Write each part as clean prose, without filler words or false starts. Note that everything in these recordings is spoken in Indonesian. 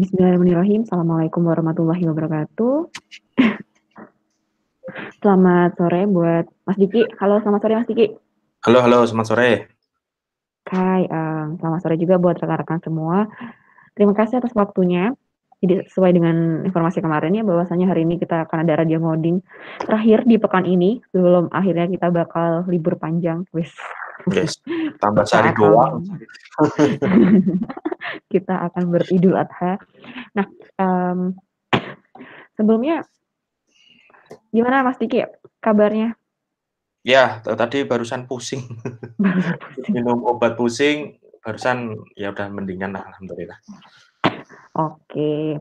Bismillahirrahmanirrahim. Assalamualaikum warahmatullahi wabarakatuh. Selamat sore buat Mas Diki. Halo, selamat sore Mas Diki. Halo, selamat sore. Hai, selamat sore juga buat rekan-rekan semua. Terima kasih atas waktunya. Jadi sesuai dengan informasi kemarin ya, bahwasanya hari ini kita akan ada radio ngoding terakhir di pekan ini sebelum akhirnya kita bakal libur panjang. Wis. Yes. Tambah Kita sehari akan doang. kita akan beridul adha. Nah, sebelumnya gimana Mas Diki kabarnya? Ya, tadi barusan pusing. Barusan pusing. Minum obat pusing, barusan ya udah mendingan lah, alhamdulillah. Oke.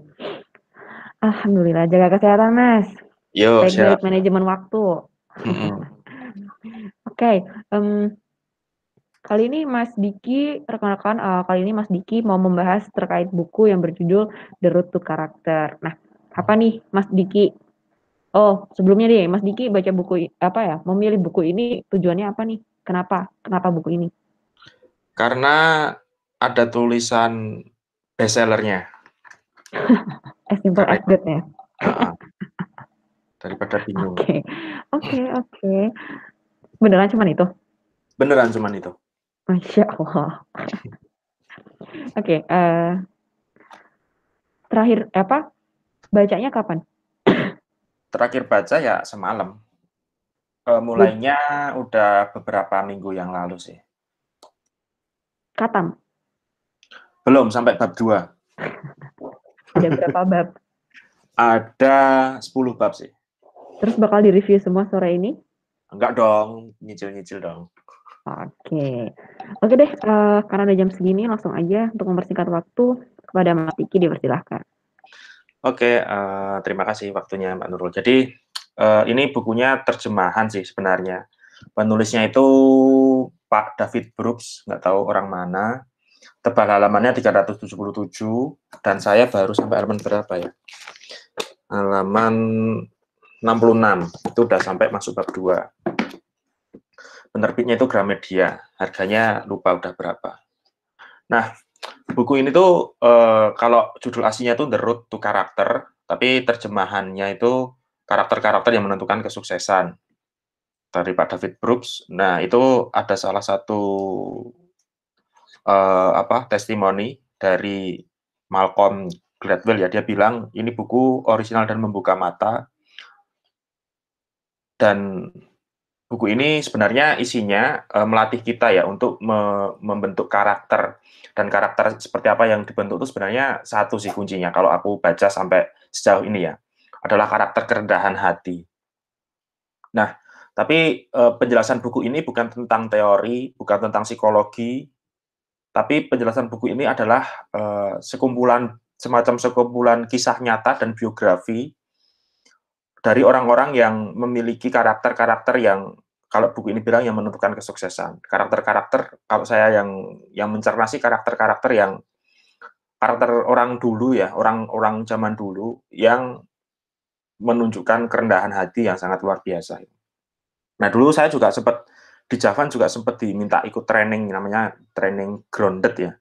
Alhamdulillah, jaga kesehatan Mas. Yo, Baik-baik siap. manajemen waktu. Oke, kali ini Mas Diki, rekan-rekan, kali ini Mas Diki mau membahas terkait buku yang berjudul The Road to Character. Nah, apa nih Mas Diki? Oh, sebelumnya deh, Mas Diki baca buku apa ya? Memilih buku ini tujuannya apa nih? Kenapa? Kenapa buku ini? Karena ada tulisan bestsellernya. As simple as that ya. Daripada bingung. Oke. Beneran cuman itu? Beneran cuman itu. Masya Allah. Oke, terakhir apa? Bacanya kapan? Terakhir baca ya semalam. Mulainya udah beberapa minggu yang lalu sih. Katam? Belum, sampai bab 2. Ada berapa bab? Ada 10 bab sih. Terus bakal di-review semua sore ini? Enggak dong, nyicil-nyicil dong. Oke deh, karena udah jam segini langsung aja untuk mempersingkat waktu kepada Mas Diki dipersilahkan. Oke, terima kasih waktunya Mbak Nurul. Jadi ini bukunya terjemahan sih sebenarnya. Penulisnya itu Pak David Brooks, nggak tahu orang mana. Tebal halamannya 377 dan saya baru sampai halaman berapa ya? Halaman 66, itu udah sampai masuk bab 2. Penerbitnya itu Gramedia, harganya lupa udah berapa. Nah, buku ini tuh kalau judul aslinya tuh The Road to Character, tapi terjemahannya itu karakter-karakter yang menentukan kesuksesan dari Pak David Brooks. Nah, itu ada salah satu testimoni dari Malcolm Gladwell ya, dia bilang ini buku orisinal dan membuka mata. Dan buku ini sebenarnya isinya melatih kita ya untuk membentuk karakter, dan karakter seperti apa yang dibentuk itu sebenarnya satu sih kuncinya kalau aku baca sampai sejauh ini ya, adalah karakter kerendahan hati. Nah, tapi penjelasan buku ini bukan tentang teori, bukan tentang psikologi, tapi penjelasan buku ini adalah semacam sekumpulan kisah nyata dan biografi dari orang-orang yang memiliki karakter-karakter yang kalau buku ini bilang yang menentukan kesuksesan. Karakter-karakter, kalau saya yang mencerna sih karakter-karakter yang karakter orang dulu ya, orang-orang zaman dulu yang menunjukkan kerendahan hati yang sangat luar biasa. Nah, dulu saya juga sempat di Javan juga sempat diminta ikut training, namanya training grounded ya.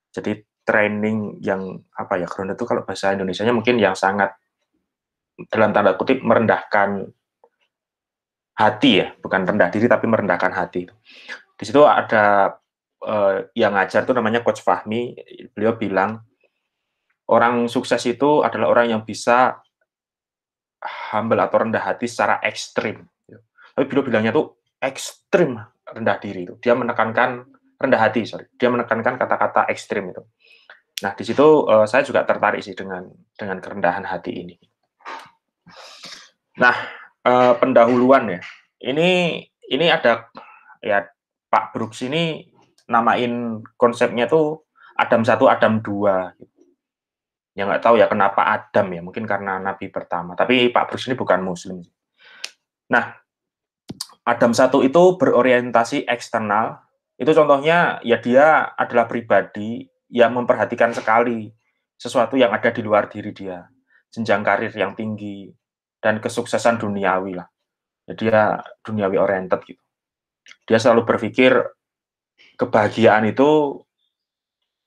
Jadi training yang apa ya, grounded itu kalau bahasa Indonesianya mungkin yang sangat dalam tanda kutip merendahkan hati ya, bukan rendah diri tapi merendahkan hati. Di situ ada yang ngajar itu namanya Coach Fahmi, beliau bilang orang sukses itu adalah orang yang bisa humble atau rendah hati secara ekstrim. Tapi beliau bilangnya tuh ekstrim rendah diri itu. Dia menekankan rendah hati, dia menekankan kata-kata ekstrim itu. Nah, di situ saya juga tertarik sih dengan kerendahan hati ini. Nah, pendahuluan ya. Ini ada ya, Pak Brooks ini namain konsepnya tuh Adam 1, Adam 2. Ya nggak tahu ya kenapa Adam ya, mungkin karena nabi pertama. Tapi Pak Brooks ini bukan muslim. Nah, Adam 1 itu berorientasi eksternal. Itu contohnya ya dia adalah pribadi yang memperhatikan sekali sesuatu yang ada di luar diri dia. Jenjang karir yang tinggi dan kesuksesan duniawi lah. Ya, dia duniawi oriented gitu. Dia selalu berpikir kebahagiaan itu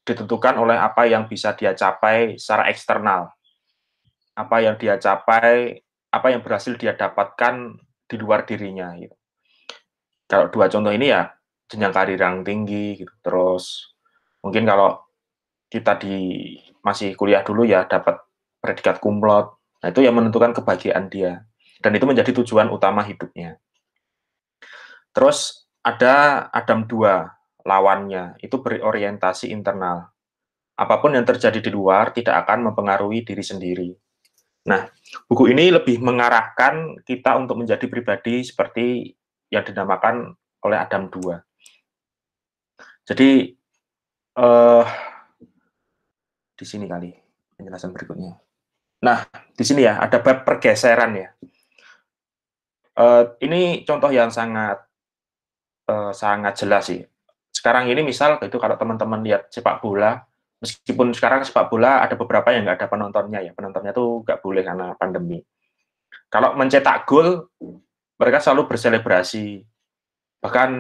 ditentukan oleh apa yang bisa dia capai secara eksternal, apa yang dia capai, apa yang berhasil dia dapatkan di luar dirinya gitu. Kalau dua contoh ini ya jenjang karir yang tinggi gitu. Terus mungkin kalau kita masih kuliah dulu ya dapat predikat cum laude. Nah, itu yang menentukan kebahagiaan dia. Dan itu menjadi tujuan utama hidupnya. Terus ada Adam 2, lawannya, itu berorientasi internal. Apapun yang terjadi di luar tidak akan mempengaruhi diri sendiri. Nah, buku ini lebih mengarahkan kita untuk menjadi pribadi seperti yang dinamakan oleh Adam 2. Jadi, di sini kali penjelasan berikutnya. Nah, di sini ya, ada bab pergeseran ya. Ini contoh yang sangat jelas sih. Sekarang ini misal itu kalau teman-teman lihat sepak bola, meskipun sekarang sepak bola ada beberapa yang nggak ada penontonnya ya, penontonnya tuh nggak boleh karena pandemi. Kalau mencetak gol, mereka selalu berselebrasi. Bahkan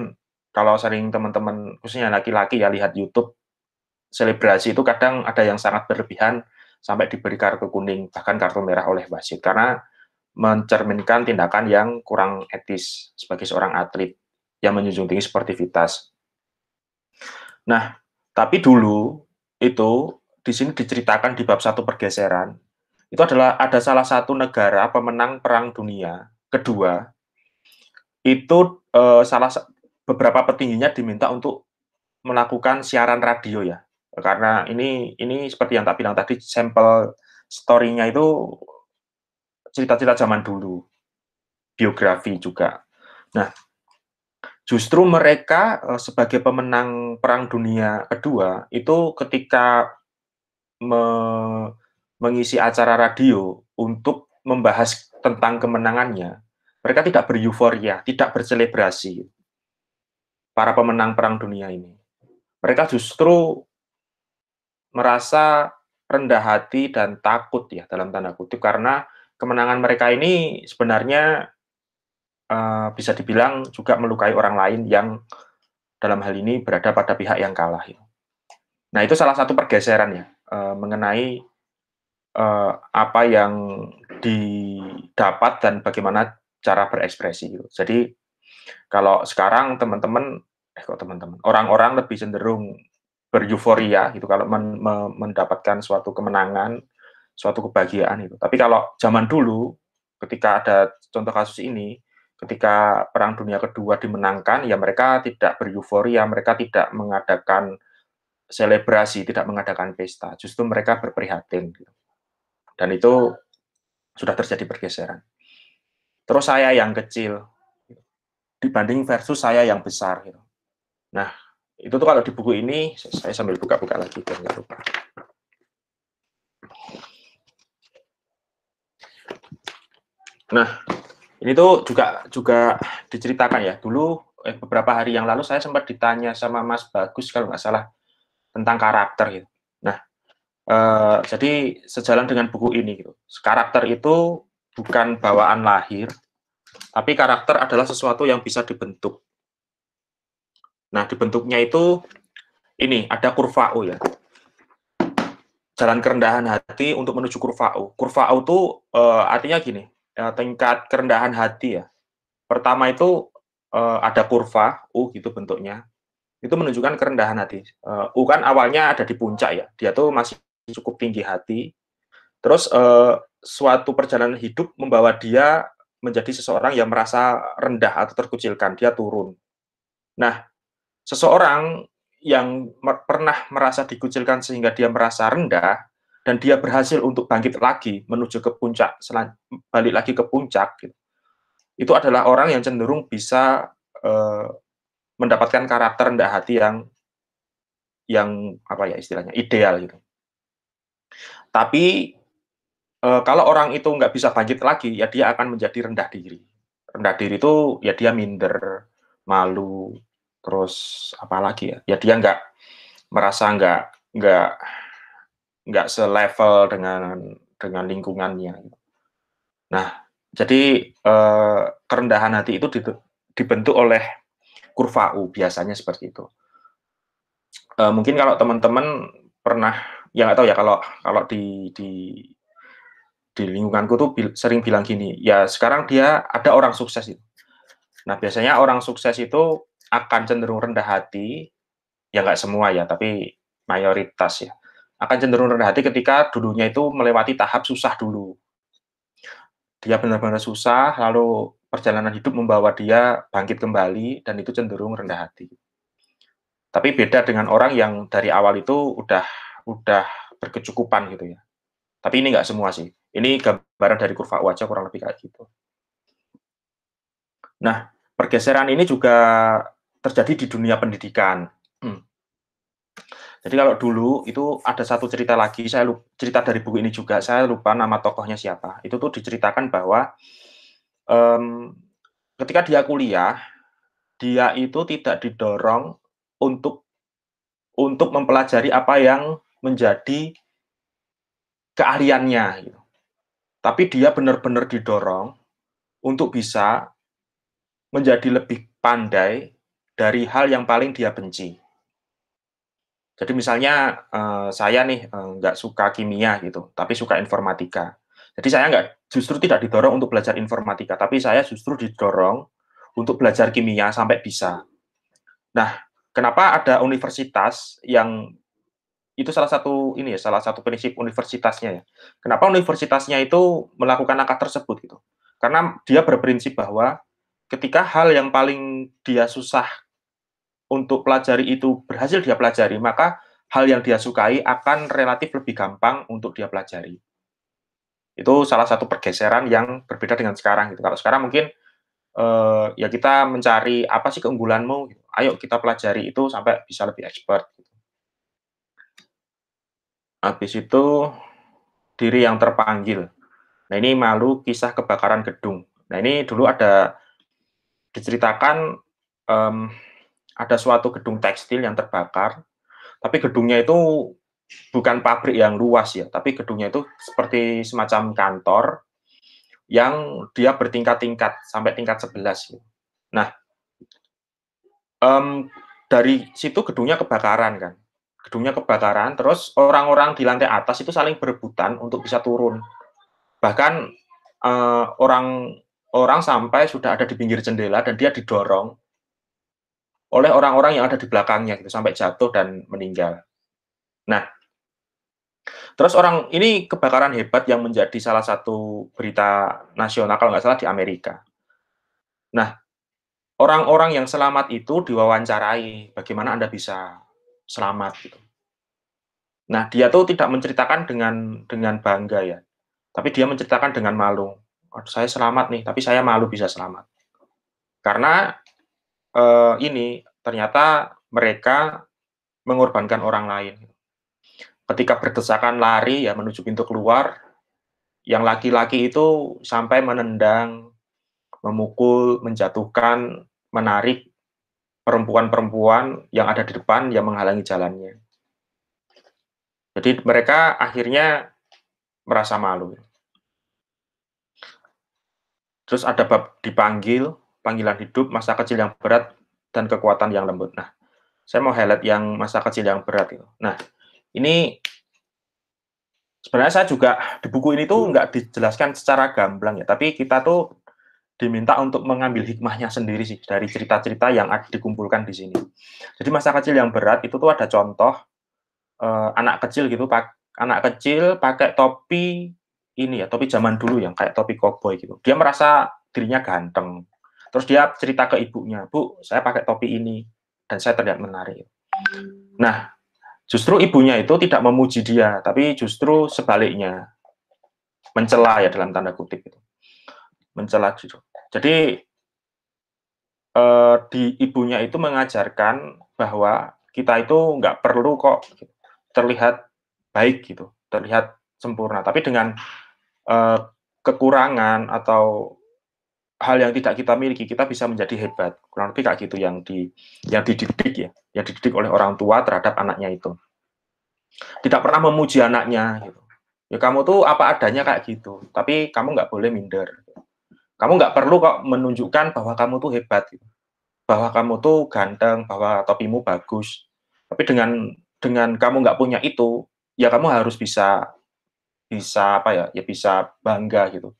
kalau sering teman-teman, khususnya laki-laki ya lihat YouTube, selebrasi itu kadang ada yang sangat berlebihan sampai diberi kartu kuning, bahkan kartu merah oleh wasit. Karena mencerminkan tindakan yang kurang etis sebagai seorang atlet yang menjunjung tinggi sportivitas. Nah, tapi dulu itu di sini diceritakan di bab 1 pergeseran, itu adalah ada salah satu negara pemenang Perang Dunia Kedua, itu beberapa petingginya diminta untuk melakukan siaran radio ya. Karena ini seperti yang tak bilang tadi, sampel story-nya itu cerita-cerita zaman dulu, biografi juga. Nah, justru mereka sebagai pemenang Perang Dunia Kedua itu ketika mengisi acara radio untuk membahas tentang kemenangannya, mereka tidak beryuforia, tidak berselebrasi, para pemenang Perang Dunia ini. Mereka justru merasa rendah hati dan takut ya, dalam tanda kutip, karena kemenangan mereka ini sebenarnya bisa dibilang juga melukai orang lain yang dalam hal ini berada pada pihak yang kalah. Nah, itu salah satu pergeseran ya, mengenai apa yang didapat dan bagaimana cara berekspresi. Jadi kalau sekarang orang-orang lebih cenderung beryuforia gitu kalau mendapatkan suatu kemenangan, suatu kebahagiaan itu. Tapi kalau zaman dulu, ketika ada contoh kasus ini, ketika Perang Dunia Kedua dimenangkan, ya mereka tidak beryuforia, mereka tidak mengadakan selebrasi, tidak mengadakan pesta, justru mereka berprihatin. Gitu. Dan itu sudah terjadi pergeseran. Terus saya yang kecil dibanding versus saya yang besar. Gitu. Nah, itu tuh kalau di buku ini, saya sambil buka-buka lagi biar nggak lupa. Nah, ini tuh juga diceritakan ya. Dulu beberapa hari yang lalu saya sempat ditanya sama Mas Bagus kalau nggak salah tentang karakter gitu. Nah, jadi sejalan dengan buku ini gitu. Karakter itu bukan bawaan lahir, tapi karakter adalah sesuatu yang bisa dibentuk. Nah, dibentuknya itu ini ada kurva U ya. Jalan kerendahan hati untuk menuju kurva U. Kurva U itu artinya gini, tingkat kerendahan hati ya. Pertama itu ada kurva U gitu bentuknya. Itu menunjukkan kerendahan hati. U kan awalnya ada di puncak ya. Dia tuh masih cukup tinggi hati. Terus suatu perjalanan hidup membawa dia menjadi seseorang yang merasa rendah atau terkucilkan. Dia turun. Nah, seseorang yang pernah merasa dikucilkan sehingga dia merasa rendah dan dia berhasil untuk bangkit lagi menuju ke puncak, balik lagi ke puncak, gitu. Itu adalah orang yang cenderung bisa mendapatkan karakter rendah hati yang apa ya istilahnya ideal gitu. Tapi kalau orang itu nggak bisa bangkit lagi, ya dia akan menjadi rendah diri. Rendah diri itu ya dia minder, malu, terus apa lagi ya? Ya dia merasa nggak selevel dengan lingkungannya. Nah, jadi kerendahan hati itu dibentuk oleh kurva U biasanya seperti itu. Mungkin kalau teman-teman pernah, ya nggak tahu ya, kalau di lingkunganku tuh sering bilang gini, ya sekarang dia ada orang sukses itu. Nah, biasanya orang sukses itu akan cenderung rendah hati, ya nggak semua ya, tapi mayoritas ya, akan cenderung rendah hati ketika dulunya itu melewati tahap susah dulu. Dia benar-benar susah, lalu perjalanan hidup membawa dia bangkit kembali, dan itu cenderung rendah hati. Tapi beda dengan orang yang dari awal itu udah berkecukupan gitu ya. Tapi ini nggak semua sih. Ini gambaran dari kurva U aja kurang lebih kayak gitu. Nah, pergeseran ini juga terjadi di dunia pendidikan. Jadi kalau dulu itu ada satu cerita lagi, cerita dari buku ini juga, saya lupa nama tokohnya siapa. Itu tuh diceritakan bahwa ketika dia kuliah, dia itu tidak didorong untuk mempelajari apa yang menjadi keahliannya, gitu. Tapi dia benar-benar didorong untuk bisa menjadi lebih pandai dari hal yang paling dia benci. Jadi misalnya saya nih nggak suka kimia gitu, tapi suka informatika. Jadi saya justru tidak didorong untuk belajar informatika, tapi saya justru didorong untuk belajar kimia sampai bisa. Nah, kenapa ada universitas yang itu salah satu prinsip universitasnya ya. Kenapa universitasnya itu melakukan langkah tersebut gitu? Karena dia berprinsip bahwa ketika hal yang paling dia susah untuk pelajari itu berhasil dia pelajari, maka hal yang dia sukai akan relatif lebih gampang untuk dia pelajari. Itu salah satu pergeseran yang berbeda dengan sekarang gitu. Kalau sekarang mungkin ya kita mencari apa sih keunggulanmu, gitu. Ayo kita pelajari itu sampai bisa lebih expert. Gitu. Habis itu diri yang terpanggil. Nah ini malu kisah kebakaran gedung. Nah ini dulu diceritakan ada suatu gedung tekstil yang terbakar, tapi gedungnya itu bukan pabrik yang luas ya, tapi gedungnya itu seperti semacam kantor yang dia bertingkat-tingkat sampai tingkat 11. Nah, dari situ gedungnya kebakaran kan. Gedungnya kebakaran, terus orang-orang di lantai atas itu saling berebutan untuk bisa turun. Bahkan orang sampai sudah ada di pinggir jendela dan dia didorong oleh orang-orang yang ada di belakangnya gitu sampai jatuh dan meninggal. Nah, terus ini kebakaran hebat yang menjadi salah satu berita nasional kalau nggak salah di Amerika. Nah, orang-orang yang selamat itu diwawancarai, bagaimana Anda bisa selamat gitu. Nah, dia tuh tidak menceritakan dengan bangga ya, tapi dia menceritakan dengan malu. Saya selamat nih, tapi saya malu bisa selamat. Karena ini ternyata mereka mengorbankan orang lain. Ketika berdesakan lari ya menuju pintu keluar, yang laki-laki itu sampai menendang, memukul, menjatuhkan, menarik perempuan-perempuan yang ada di depan yang menghalangi jalannya. Jadi mereka akhirnya merasa malu. Terus ada bab dipanggil, panggilan hidup, masa kecil yang berat, dan kekuatan yang lembut. Nah, saya mau highlight yang masa kecil yang berat itu. Nah, ini sebenarnya saya juga di buku ini tuh nggak dijelaskan secara gamblang ya, tapi kita tuh diminta untuk mengambil hikmahnya sendiri sih dari cerita-cerita yang dikumpulkan di sini. Jadi masa kecil yang berat itu tuh ada contoh anak kecil gitu, anak kecil pakai topi ini ya, topi zaman dulu yang kayak topi koboi gitu. Dia merasa dirinya ganteng. Terus dia cerita ke ibunya, "Bu, saya pakai topi ini dan saya terlihat menarik." Nah, justru ibunya itu tidak memuji dia, tapi justru sebaliknya mencela ya dalam tanda kutip itu. Mencela justru. Jadi di ibunya itu mengajarkan bahwa kita itu nggak perlu kok terlihat baik gitu, terlihat sempurna, tapi dengan kekurangan atau hal yang tidak kita miliki, kita bisa menjadi hebat. Kurang lebih kayak gitu yang dididik ya, yang dididik oleh orang tua terhadap anaknya itu. Tidak pernah memuji anaknya gitu. Ya kamu tuh apa adanya kayak gitu, tapi kamu nggak boleh minder. Kamu nggak perlu kok menunjukkan bahwa kamu tuh hebat gitu. Bahwa kamu tuh ganteng, bahwa topimu bagus. Tapi dengan kamu nggak punya itu, ya kamu harus bisa apa ya, ya bisa bangga gitu.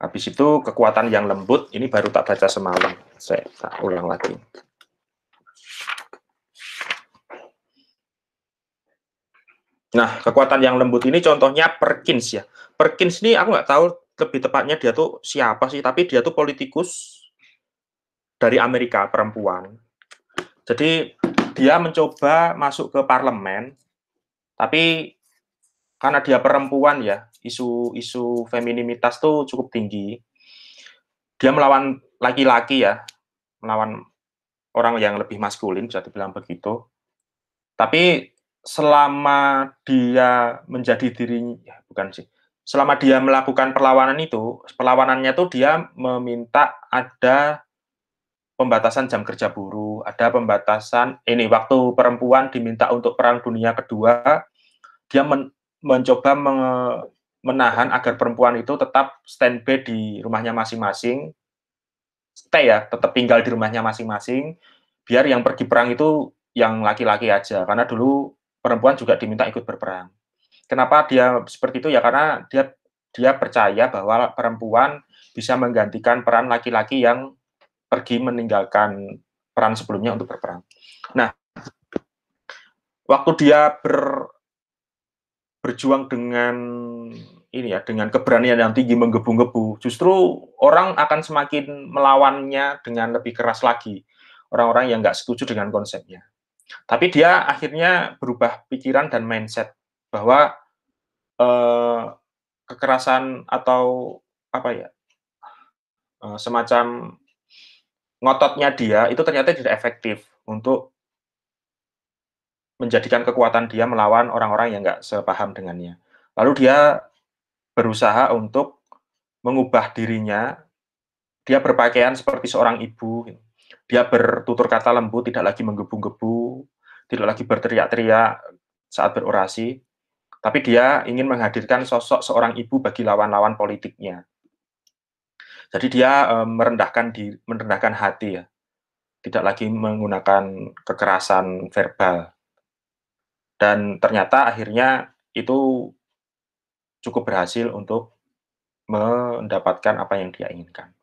Habis itu kekuatan yang lembut, ini baru tak baca semalam. Saya tak ulang lagi. Nah, kekuatan yang lembut ini contohnya Perkins ya. Perkins ini aku nggak tahu lebih tepatnya dia tuh siapa sih, tapi dia tuh politikus dari Amerika, perempuan. Jadi dia mencoba masuk ke parlemen, tapi karena dia perempuan ya, isu femininitas tuh cukup tinggi. Dia melawan laki-laki ya, melawan orang yang lebih maskulin, bisa dibilang begitu. Tapi selama dia menjadi dirinya, ya bukan sih, selama dia melakukan perlawanan itu, perlawanannya tuh dia meminta ada pembatasan jam kerja buruh, ada pembatasan ini waktu perempuan diminta untuk Perang Dunia Kedua, dia mencoba menahan agar perempuan itu tetap standby di rumahnya masing-masing, stay ya, tetap tinggal di rumahnya masing-masing, biar yang pergi perang itu yang laki-laki aja, karena dulu perempuan juga diminta ikut berperang. Kenapa dia seperti itu ya, karena dia percaya bahwa perempuan bisa menggantikan peran laki-laki yang pergi meninggalkan peran sebelumnya untuk berperang. Nah, waktu dia berjuang dengan ini ya, dengan keberanian yang tinggi menggebu-gebu, justru orang akan semakin melawannya dengan lebih keras lagi. Orang-orang yang nggak setuju dengan konsepnya. Tapi dia akhirnya berubah pikiran dan mindset bahwa kekerasan atau apa ya, semacam ngototnya dia itu ternyata tidak efektif untuk menjadikan kekuatan dia melawan orang-orang yang nggak sepaham dengannya. Lalu dia berusaha untuk mengubah dirinya, dia berpakaian seperti seorang ibu, dia bertutur kata lembut, tidak lagi menggebu-gebu, tidak lagi berteriak-teriak saat berorasi, tapi dia ingin menghadirkan sosok seorang ibu bagi lawan-lawan politiknya. Jadi dia merendahkan hati ya, tidak lagi menggunakan kekerasan verbal. Dan ternyata akhirnya itu cukup berhasil untuk mendapatkan apa yang dia inginkan.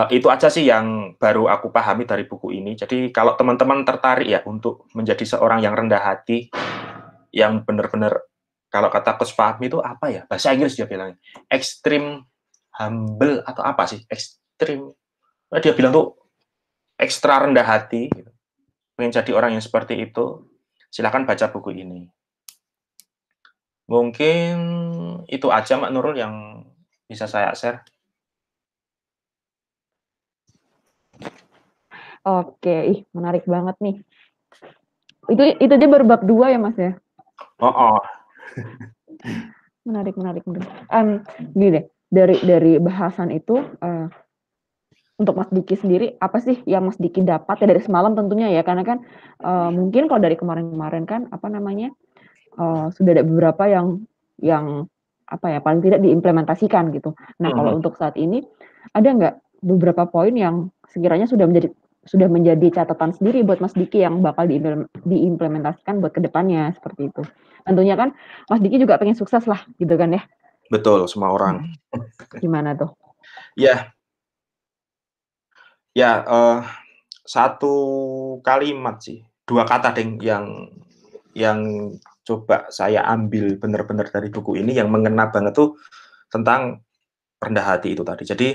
Itu aja sih yang baru aku pahami dari buku ini. Jadi kalau teman-teman tertarik ya untuk menjadi seorang yang rendah hati, yang benar-benar kalau kata Coach Fahmi itu apa ya? Bahasa Inggris dia bilang, extreme humble atau apa sih? Extreme. Dia bilang tuh ekstra rendah hati. Gitu. Pengen jadi orang yang seperti itu, silakan baca buku ini. Mungkin itu aja Mbak Nurul yang bisa saya share. Oke, menarik banget nih. Itu aja baru bab 2 ya Mas ya? Oh. Menarik. Gini deh, dari bahasan itu, untuk Mas Diki sendiri, apa sih yang Mas Diki dapat ya dari semalam tentunya ya? Karena kan, mungkin kalau dari kemarin-kemarin kan, apa namanya, sudah ada beberapa yang apa ya, paling tidak diimplementasikan gitu. Nah, kalau untuk saat ini, ada nggak beberapa poin yang sekiranya sudah menjadi catatan sendiri buat Mas Diki yang bakal diimplementasikan buat kedepannya seperti itu. Tentunya kan Mas Diki juga pengen sukses lah gitu kan ya. Betul, semua orang. Gimana tuh? Ya, satu kalimat sih, 2 kata deh yang coba saya ambil benar-benar dari buku ini yang mengena banget tuh tentang rendah hati itu tadi. Jadi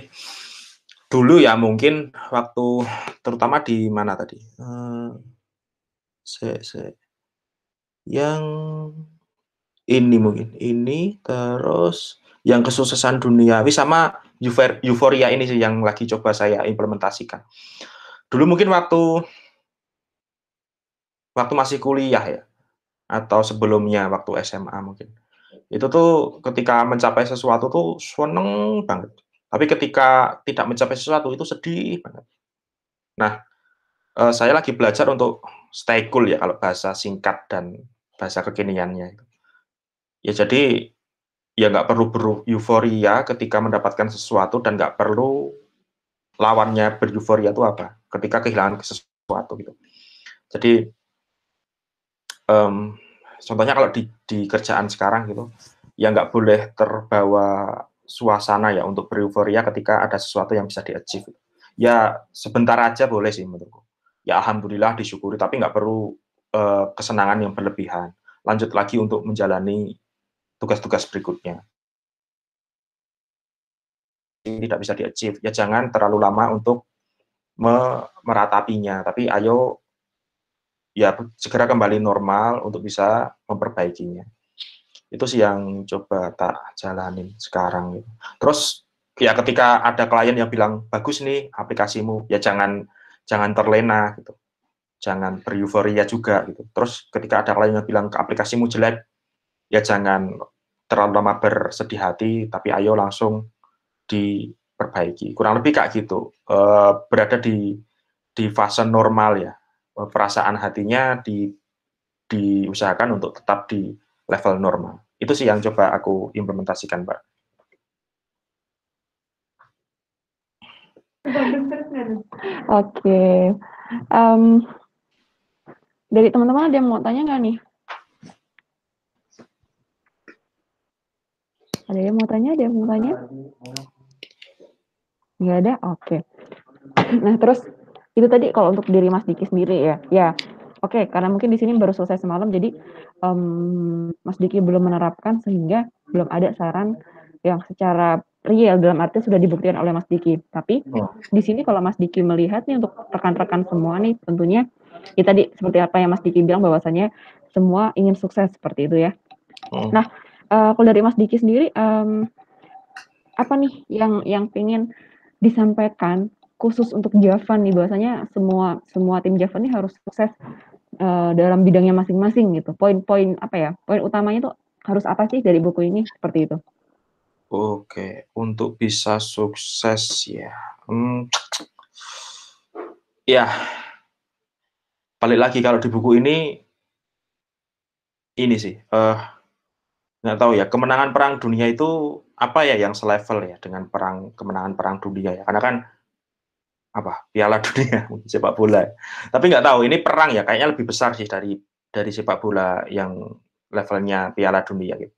dulu ya mungkin waktu terutama di mana tadi, yang ini mungkin, ini terus yang kesuksesan duniawi sama euforia ini sih yang lagi coba saya implementasikan. Dulu mungkin waktu masih kuliah ya, atau sebelumnya waktu SMA mungkin. Itu tuh ketika mencapai sesuatu tuh seneng banget. Tapi ketika tidak mencapai sesuatu itu sedih banget. Nah, saya lagi belajar untuk stay cool ya kalau bahasa singkat dan bahasa kekiniannya. Ya jadi, ya nggak perlu bereuforia ketika mendapatkan sesuatu dan nggak perlu lawannya bereuforia itu apa, ketika kehilangan sesuatu gitu. Jadi contohnya kalau di kerjaan sekarang gitu, ya nggak boleh terbawa suasana ya untuk bereuforia ketika ada sesuatu yang bisa di-achieve. Ya sebentar aja boleh sih menurutku. Ya alhamdulillah disyukuri, tapi nggak perlu kesenangan yang berlebihan. Lanjut lagi untuk menjalani tugas-tugas berikutnya. Tidak bisa di-achieve, ya jangan terlalu lama untuk meratapinya, tapi ayo ya segera kembali normal untuk bisa memperbaikinya. Itu sih yang coba tak jalanin sekarang gitu. Terus ya ketika ada klien yang bilang bagus nih aplikasimu, ya jangan terlena gitu. Jangan bereuforia juga gitu. Terus ketika ada klien yang bilang aplikasimu jelek, ya jangan terlalu lama bersedih hati, tapi ayo langsung diperbaiki. Kurang lebih kayak gitu. Berada di fase normal ya. Perasaan hatinya diusahakan untuk tetap di level normal. Itu sih yang coba aku implementasikan, Mbak. Oke. Dari teman-teman ada yang mau tanya nggak nih? Ada yang mau tanya? Ada yang mau tanya? Nggak ada? Oke. Nah, terus itu tadi kalau untuk diri Mas Diki sendiri ya. Ya, oke. Karena mungkin di sini baru selesai semalam, jadi Mas Diki belum menerapkan sehingga belum ada saran yang secara real dalam arti sudah dibuktikan oleh Mas Diki. Tapi di sini kalau Mas Diki melihat nih untuk rekan-rekan semua nih, tentunya ya tadi seperti apa yang Mas Diki bilang bahwasannya semua ingin sukses seperti itu ya. Nah, kalau dari Mas Diki sendiri apa nih yang pengen disampaikan khusus untuk Javan nih, bahwasanya semua tim Javan ini harus sukses dalam bidangnya masing-masing gitu. Poin-poin apa ya? Poin utamanya tuh harus apa sih dari buku ini seperti itu? Oke, untuk bisa sukses ya. Ya, balik lagi kalau di buku ini sih, nggak tahu ya, kemenangan perang dunia itu apa ya yang selevel ya dengan kemenangan perang dunia ya. Karena kan apa Piala Dunia sepak bola. Tapi nggak tahu ini perang ya kayaknya lebih besar sih dari sepak bola yang levelnya Piala Dunia gitu.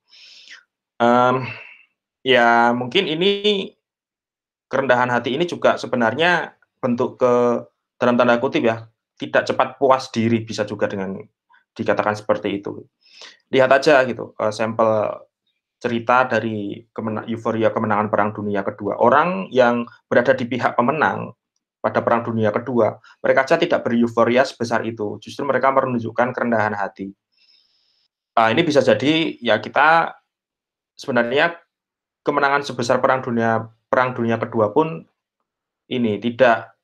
Ya mungkin ini kerendahan hati ini juga sebenarnya bentuk dalam tanda kutip ya tidak cepat puas diri, bisa juga dengan dikatakan seperti itu. Lihat aja gitu sampel cerita dari euforia kemenangan Perang Dunia Kedua. Orang yang berada di pihak pemenang pada Perang Dunia Kedua, mereka saja tidak bereuforia sebesar itu. Justru mereka menunjukkan kerendahan hati. Ini bisa jadi ya kita sebenarnya kemenangan sebesar Perang Dunia Kedua pun ini tidak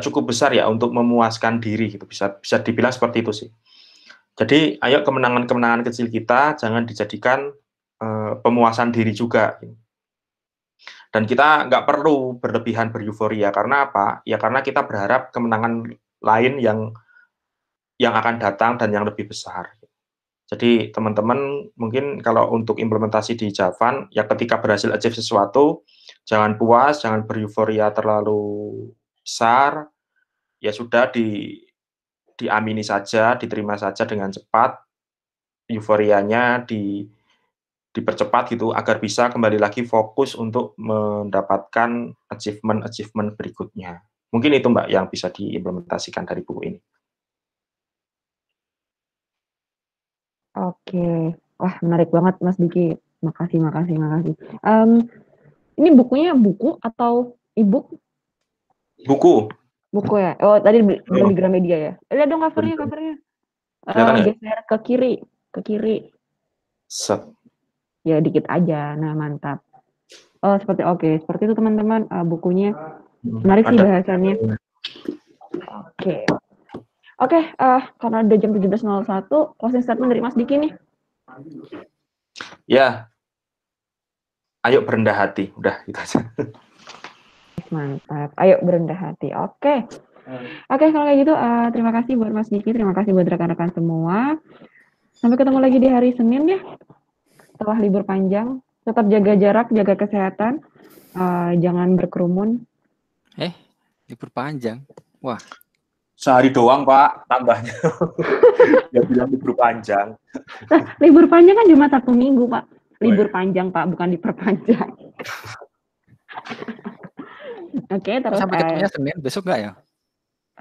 cukup besar ya untuk memuaskan diri gitu. Bisa dibilang seperti itu sih. Jadi ayo kemenangan-kemenangan kecil kita jangan dijadikan pemuasan diri juga. Dan kita nggak perlu berlebihan bereuforia. Karena apa? Ya karena kita berharap kemenangan lain yang akan datang dan yang lebih besar. Jadi teman-teman mungkin kalau untuk implementasi di Javan, ya ketika berhasil achieve sesuatu, jangan puas, jangan bereuforia terlalu besar, ya sudah diamini saja, diterima saja dengan cepat, euforianya dipercepat gitu agar bisa kembali lagi fokus untuk mendapatkan achievement berikutnya. Mungkin itu Mbak yang bisa diimplementasikan dari buku ini. Oke, wah menarik banget Mas Diki. Makasih. Ini bukunya buku atau e-book? Buku. Buku ya. Oh tadi bilang di Gramedia ya. Lihat dong covernya. Geser ke kiri. Set. Ya dikit aja. Nah mantap. Oh seperti itu teman-teman bukunya. Menarik sih bahasannya. Oke, karena udah jam 17.01, closing statement dari Mas Diki nih. Ya, ayo berendah hati, udah gitu aja. Mantap, ayo berendah hati. Oke, kalau kayak gitu terima kasih buat Mas Diki, terima kasih buat rekan-rekan semua. Sampai ketemu lagi di hari Senin ya, setelah libur panjang. Tetap jaga jarak, jaga kesehatan, jangan berkerumun. Libur panjang, wah. Sehari doang, Pak, tambahnya. Dia bilang libur panjang. Lah, libur panjang kan cuma 1 minggu, Pak. Libur panjang, Pak, bukan diperpanjang. Oke, terus Sampai ketemunya Senin, besok nggak ya?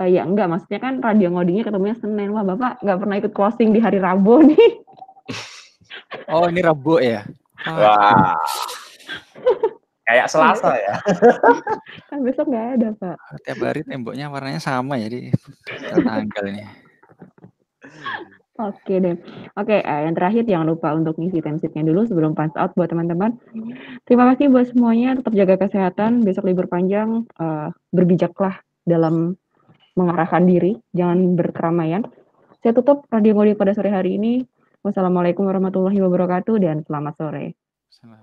Ya enggak, maksudnya kan radio ngodingnya ketemunya Senin. Wah, Bapak nggak pernah ikut closing di hari Rabu nih. Oh, ini Rabu ya? Wah. Kayak Selasa ya. Kan besok nggak ada, Pak. Tiap hari temboknya warnanya sama, jadi tanggal ini. Oke deh. Oke, yang terakhir jangan lupa untuk ngisi timesheet-nya dulu sebelum punch out buat teman-teman. Terima kasih buat semuanya, tetap jaga kesehatan, besok libur panjang, berbijaklah dalam mengarahkan diri, jangan berkeramaian. Saya tutup radio ngoding pada sore hari ini. Wassalamualaikum warahmatullahi wabarakatuh dan selamat sore. Sama.